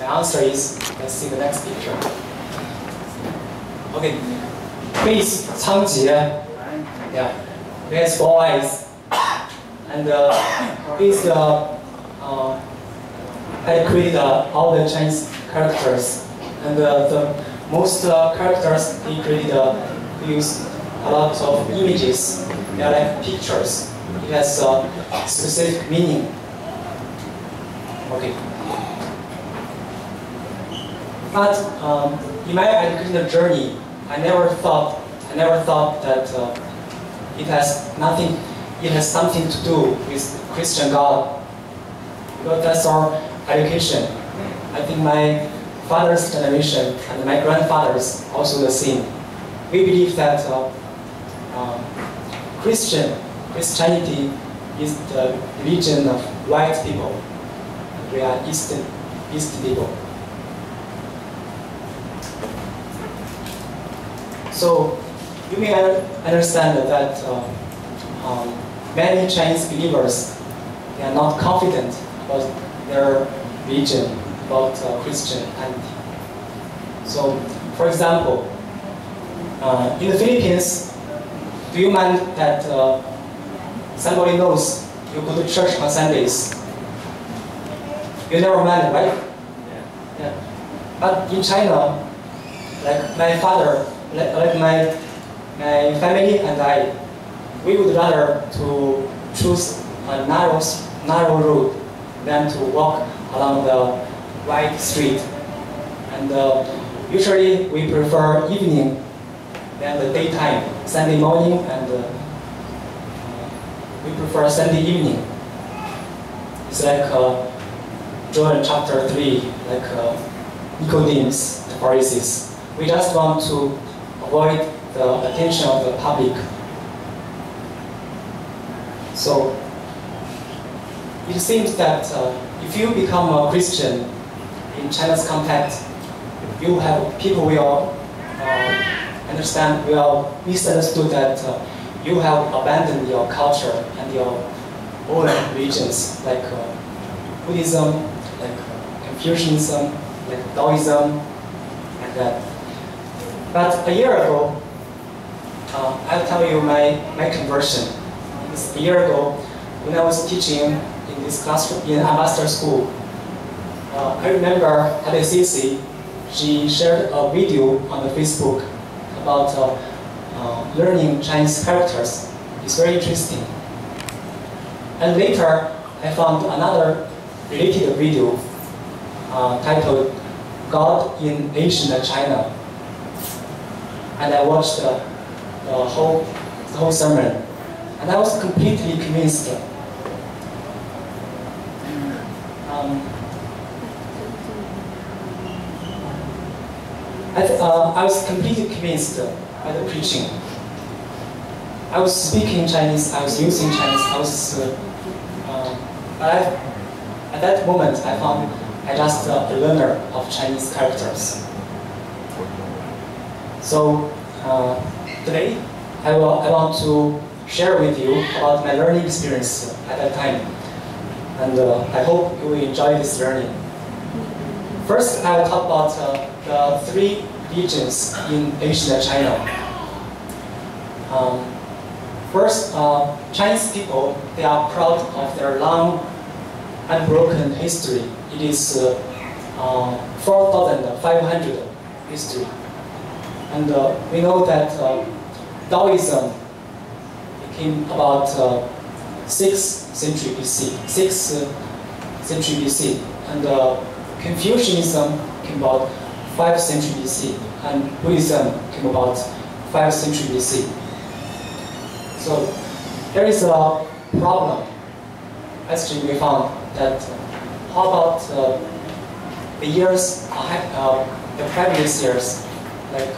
My answer is, let's see the next picture. Okay, face Changjie. Yeah, he has 4 eyes, and he's had created all the Chinese characters, and the most characters he created use a lot of images. They are like pictures. It has a specific meaning. Okay. But in my educational journey, I never thought that it has something to do with Christian God. Because that's our education. I think my father's generation and my grandfather's also the same. We believe that Christianity is the religion of white people. We are East people. So you may understand that many Chinese believers, they are not confident about their religion, about Christianity. So, for example, in the Philippines, do you mind that somebody knows you go to church on Sundays? You never mind, right? Yeah. But in China, like my father, like my family and I, we would rather to choose a narrow road than to walk along the wide street. And usually we prefer evening than the daytime, Sunday morning, and we prefer Sunday evening. It's like John chapter 3, like Nicodemus, the Pharisees. We just want to avoid the attention of the public. So it seems that if you become a Christian in China's context, you have people will misunderstood that you have abandoned your culture and your own religions, like Buddhism, like Confucianism, like Taoism, like that. But a year ago, I'll tell you my conversion. A year ago, when I was teaching in this classroom in Ambassador School, I remember at GCI, she shared a video on the Facebook about learning Chinese characters. It's very interesting. And later, I found another related video titled God in Ancient China. And I watched the whole sermon. And I was completely convinced. I was completely convinced by the preaching. I was speaking Chinese, I was using Chinese, but at that moment I found I just a learner of Chinese characters. So today I want to share with you about my learning experience at that time, and I hope you will enjoy this learning. First, I will talk about the 3 regions in ancient China. First, Chinese people, they are proud of their long, unbroken history. It is 4,500 history. And we know that Taoism came about 6th century BC, 6th century BC, and Confucianism came about 5th century BC, and Buddhism came about 5th century BC. So there is a problem. Actually, we found that how about the years ahead, the previous years, like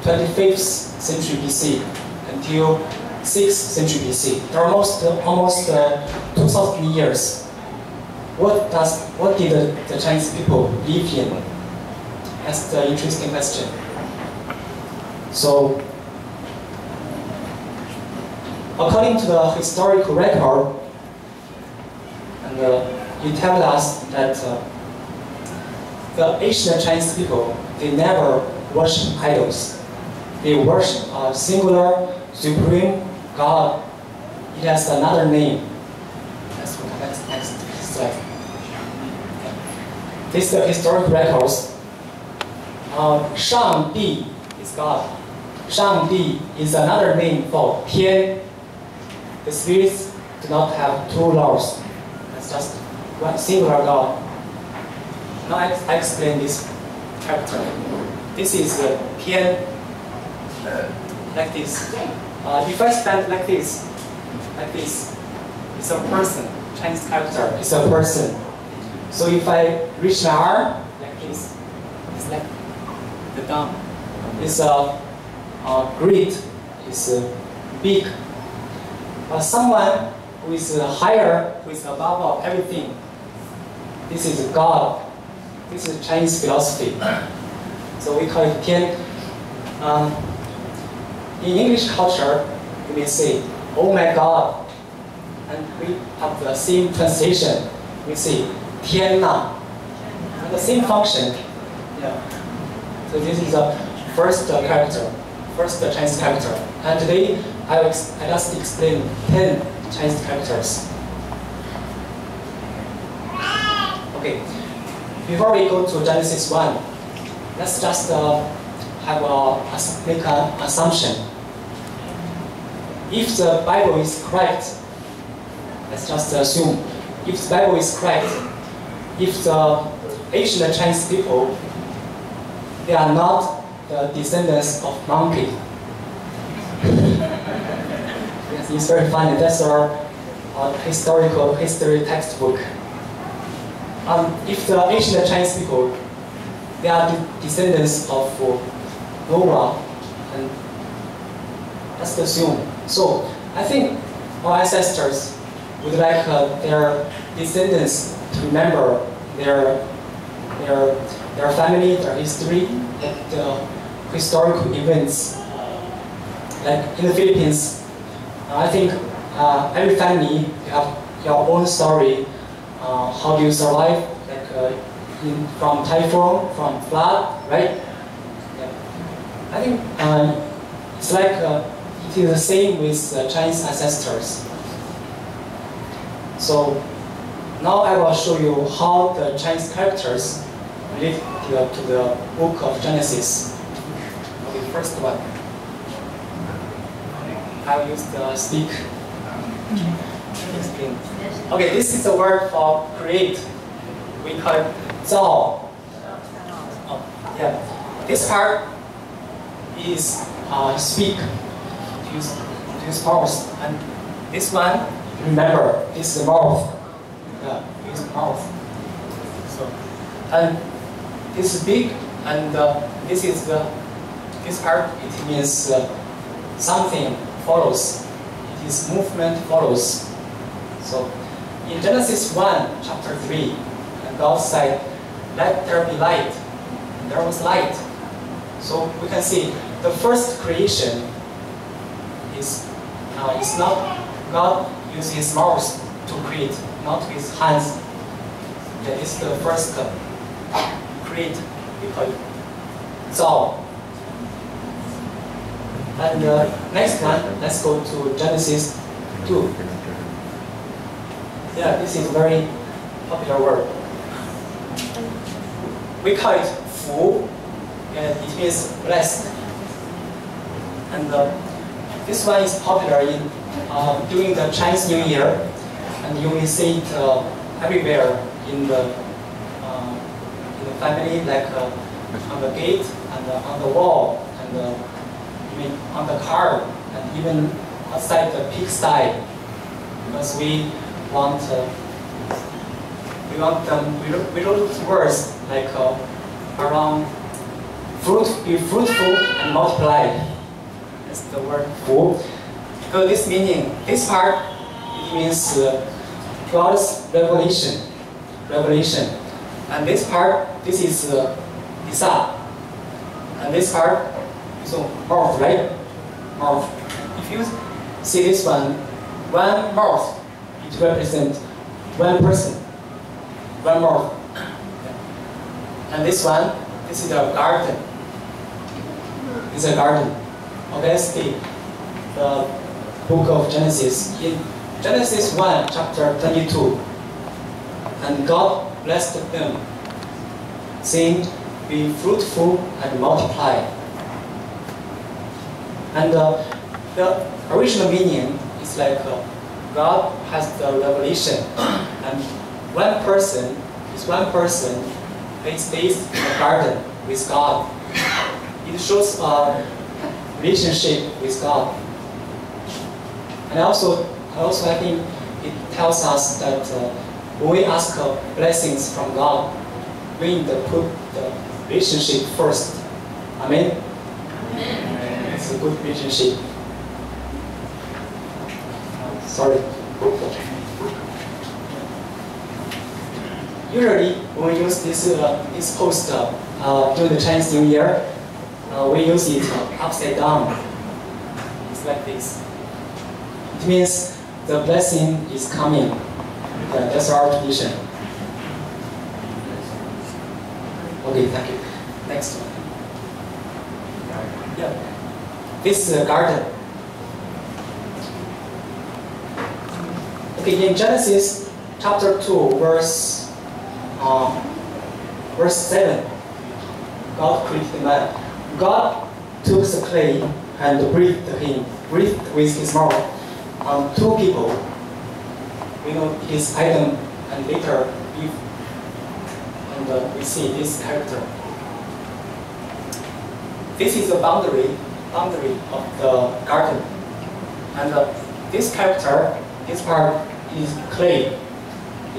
25th century BC until 6th century BC. There are almost 2,000 years. What did the Chinese people live in? That's the interesting question. So, according to the historical record, and it tells us that the ancient Chinese people, they never worship idols. They worship a singular, supreme God. It has another name. Let's look at the next slide. This is the historic records. Shangdi is God. Shangdi is another name for Tian. The spirits do not have two lords. It's just one singular God. Now I explain this character. This is Tian, like this. If I stand like this, it's a person. Chinese character is a person. So if I reach my arm like this, it's like the thumb. It's great. It's big. Someone who is higher, who is above of everything. This is God. This is Chinese philosophy. So we call it Tian. In English culture, you may say, "Oh my God," and we have the same translation. We say, "Tian Na," the same function. Yeah. So this is the first character, first Chinese character. And today I just explain 10 Chinese characters. Okay. Before we go to Genesis 1, let's just make an assumption. If the Bible is correct, let's just assume, if the Bible is correct, if the ancient Chinese people, they are not the descendants of monkey. Yes, it's very funny. That's our historical history textbook. If the ancient Chinese people, they are the descendants of Noah, and let's assume. So I think our ancestors would like their descendants to remember their family, their history, the historical events. Like in the Philippines, I think every family you have your own story. How do you survive? Like from typhoon, from flood, right? Yeah. I think it's like it is the same with Chinese ancestors. So now I will show you how the Chinese characters relate to the book of Genesis. Okay, first one. I will use the stick. Okay, this is the word for create. We call it 造. Oh, yeah. This part is speak. Use mouth. And this one, remember, is the mouth. Yeah, use mouth. So, and this is big, and this is this part. It means something follows. It is movement follows. So in Genesis 1, chapter 3, God said, "Let there be light." And there was light. So we can see the first creation is not God using his mouth to create, not his hands. That is the first create, we call it 造. And the next one, let's go to Genesis 2. Yeah, this is a very popular word. We call it fu, and it means blessed. And this one is popular in during the Chinese New Year, and you will see it everywhere in the family, like on the gate and on the wall, and even on the car, and even outside the pigsty, because we want we wrote words like around be fruitful and multiply. That's the word fu. Because this meaning, this part, it means God's revelation, and this part, this is Isa, and this part is mouth, right? Mouth. If you see this one mouth, it represents one person, one mouth. And this one, this is a garden. It's a garden. Okay, let's see the book of Genesis. In Genesis 1, chapter 22, and God blessed them, saying, "Be fruitful and multiply." And the original meaning is like God has the revelation, and one person stays in the garden with God. It shows a relationship with God. And also I think it tells us that when we ask blessings from God, we need to put the relationship first. Amen? It's a good relationship. Sorry. Usually, when we use this post during the Chinese New Year, we use it upside down. It's like this. It means the blessing is coming. Yeah, that's our tradition. Okay, thank you. Next one. Yeah. This is a garden. Okay, in Genesis chapter 2, verse 7, God created man. God took the clay and breathed with his mouth on two people. We know it is Adam and later Eve. And we see this character. This is the boundary of the garden. And this character, this part is clay.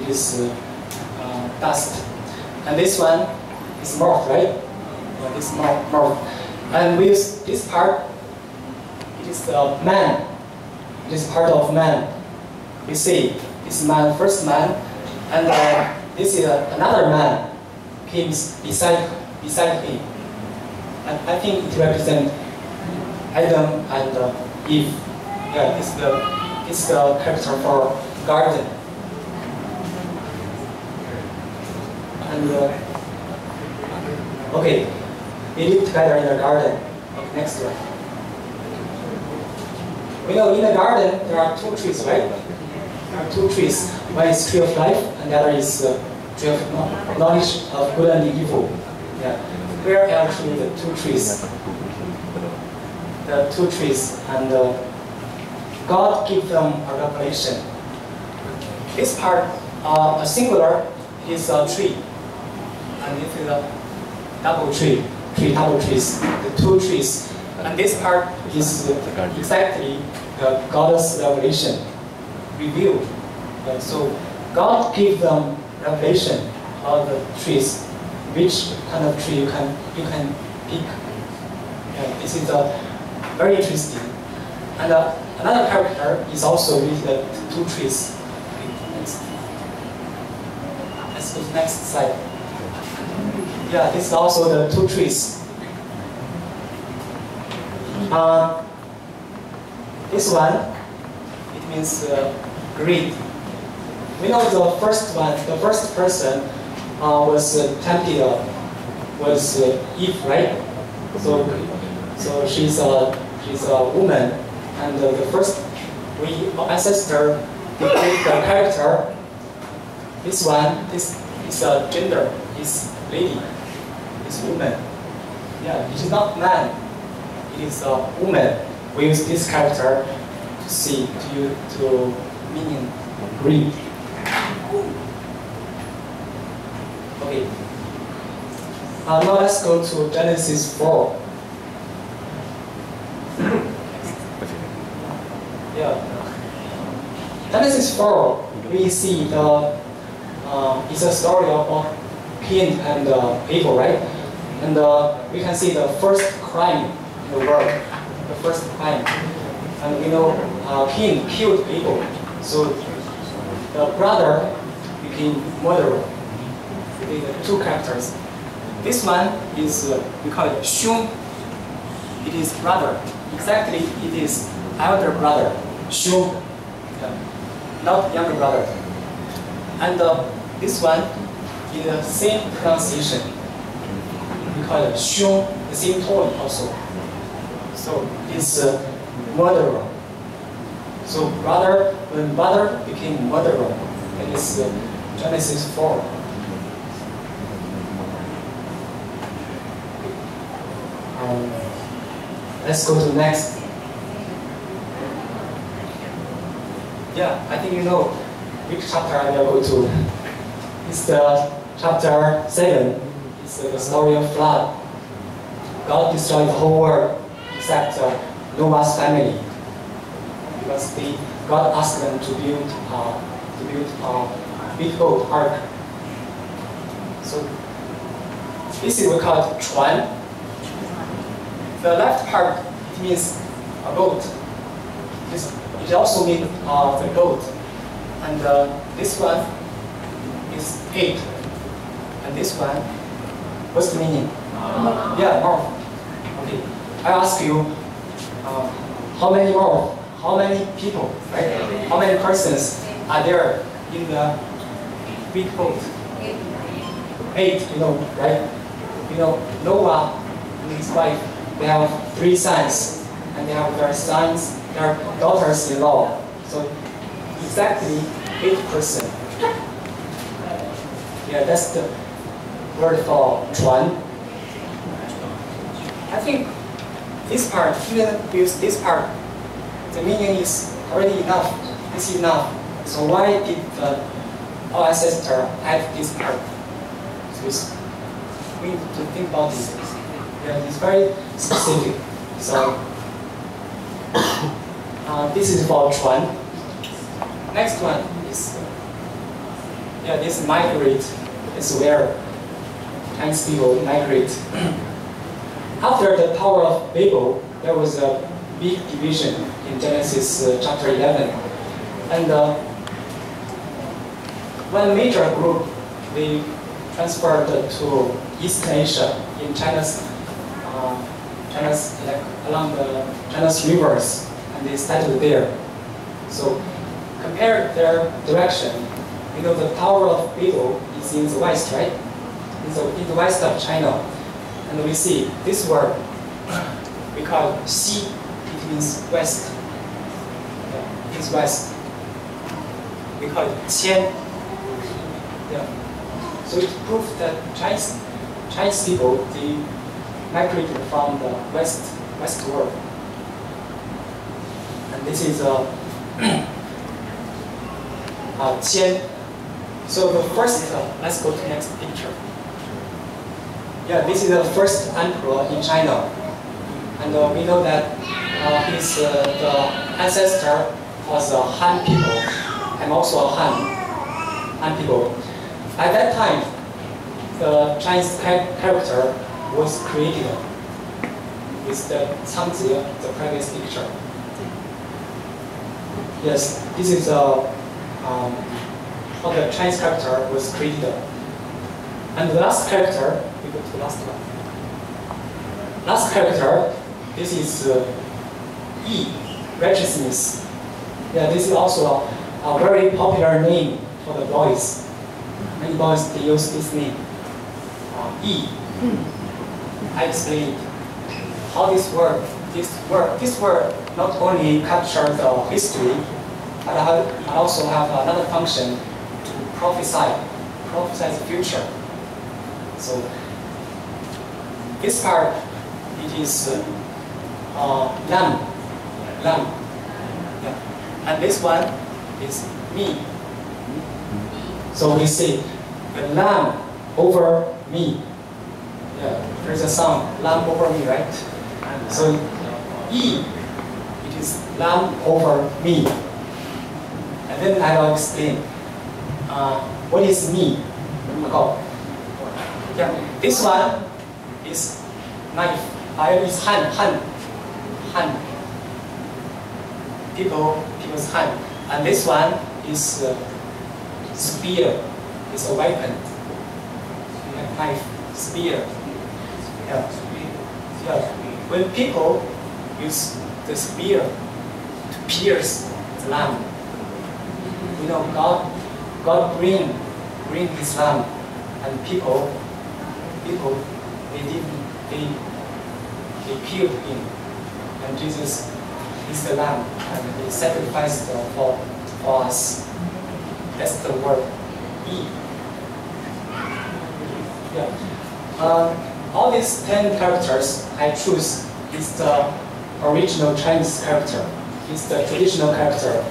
It is dust. And this one is mouth, right? This mouth. And with this part, it is the man. It is part of man. You see, this man, first man, and this is another man came beside him. And I think it represents Adam and Eve. Yeah, this is the character for garden. And okay, we live together in the garden. Okay, next one. We know in the garden there are two trees, right? There are two trees. One is tree of life, and the other is tree of knowledge of good and evil. Yeah. Where are actually the two trees? The two trees, and God gave them a revelation. This part, a singular, is a tree, and this is a double tree. Double trees, the two trees, and this part is exactly God's revelation, revealed. So God gave them revelation of the trees, which kind of tree you can pick. Yeah, this is very interesting. And another character is also with the two trees. Next. Let's go to the next slide. Yeah, this is also the two trees. This one, it means greed. We know the first one, the first person was tempted, was Eve, right? So she's a woman, and the first ancestor depicted the character. This one, this is a gender, is lady. It's woman. Yeah, it is not man. It is a woman. We use this character to see, to meaning greed. Okay. Now let's go to Genesis 4. Yeah. Genesis 4, we see it's a story of Cain and Abel, right? And we can see the first crime in the world, the first crime. And we know Cain killed Abel, so the brother became murderer. The two characters. This one is, we call it Shun. It is brother. Exactly, it is elder brother, Shun, not younger brother. And this one is the same pronunciation. call it Xiong, the same tone also. So it's murderer. So brother, when brother became murderer, that is Genesis 4. Let's go to the next. Yeah, I think you know which chapter I will go to. It's the chapter 7. It's the story of flood. God destroyed the whole world except Noah's family, because God asked them to build a big boat, ark. So this is we call it 船. The left part, it means a boat. It also means the boat. And this one is 8. And this one, what's the meaning? Yeah, mouth. Okay. I ask you, how many mouth? How many people, right? How many persons are there in the big boat? 8, you know, right? You know, Noah and his wife, they have 3 sons, and they have their sons, their daughters-in-law. So exactly 8%. Yeah, that's the word for 船. I think this part, even with this part, the meaning is already enough. It's enough. So why did our ancestor add this part? So we need to think about this. Yeah, it's very specific. So this is for 船. Next one is this migrate. Is where Chinese people migrate. After the Tower of Babel, there was a big division in Genesis chapter 11, and one major group they transferred to East Asia in China's like along the China's rivers, and they settled there. So compare their direction. You know, the Tower of Babel is in the west, right? In the west of China. And we see this word, we call it Xi, it means west. Yeah, it's west. We call it Qian. Yeah. So it proves that Chinese people, they migrated from the westward. And this is Qian. So the first, let's go to the next picture. Yeah, this is the first emperor in China, and we know that the ancestor was a Han people, and also a Han people. At that time, the Chinese character was created with the Changzi, the previous picture. Yes, this is how the Chinese character was created. And the last character, we go to the last one. Last character, this is Yi, righteousness. Yeah, this is also a very popular name for the boys. Many boys, they use this name. Yi. I explained how this word not only captures the history, but I also have another function to prophesy the future. So this part, it is lamb. Yeah. And this one is me. So we say the lamb over me. Yeah, there's a song, lamb over me, right? So Yi, it is lamb over me. And then I will explain what is me. Yeah, this one is knife. Is Han. People's hand. And this one is spear. It's a weapon. Knife, spear. Yeah. When people use the spear to pierce the lamb, you know, God bring His lamb, and people they killed him, and Jesus is the Lamb, and he sacrificed for us. That's the word E. Yeah. All these 10 characters I choose is the original Chinese character. It's the traditional character.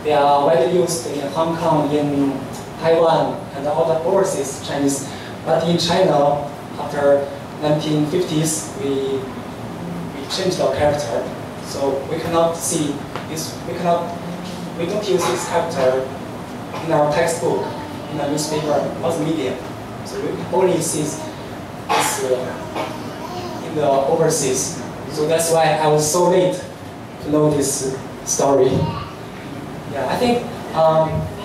They are widely used in Hong Kong, in Taiwan, and all the overseas Chinese. But in China, after 1950s, we changed our character. So we cannot see this. We don't use this character in our textbook, in a newspaper, or the media. So we only see this in the overseas. So that's why I was so late to know this story. Yeah, I think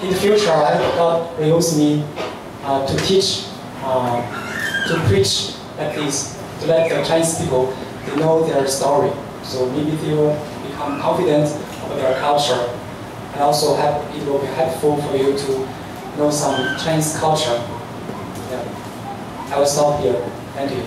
in the future, God will use me to teach, to preach like this, to let the Chinese people to know their story. So maybe they will become confident about their culture, and also it will be helpful for you to know some Chinese culture. Yeah. I will stop here. Thank you.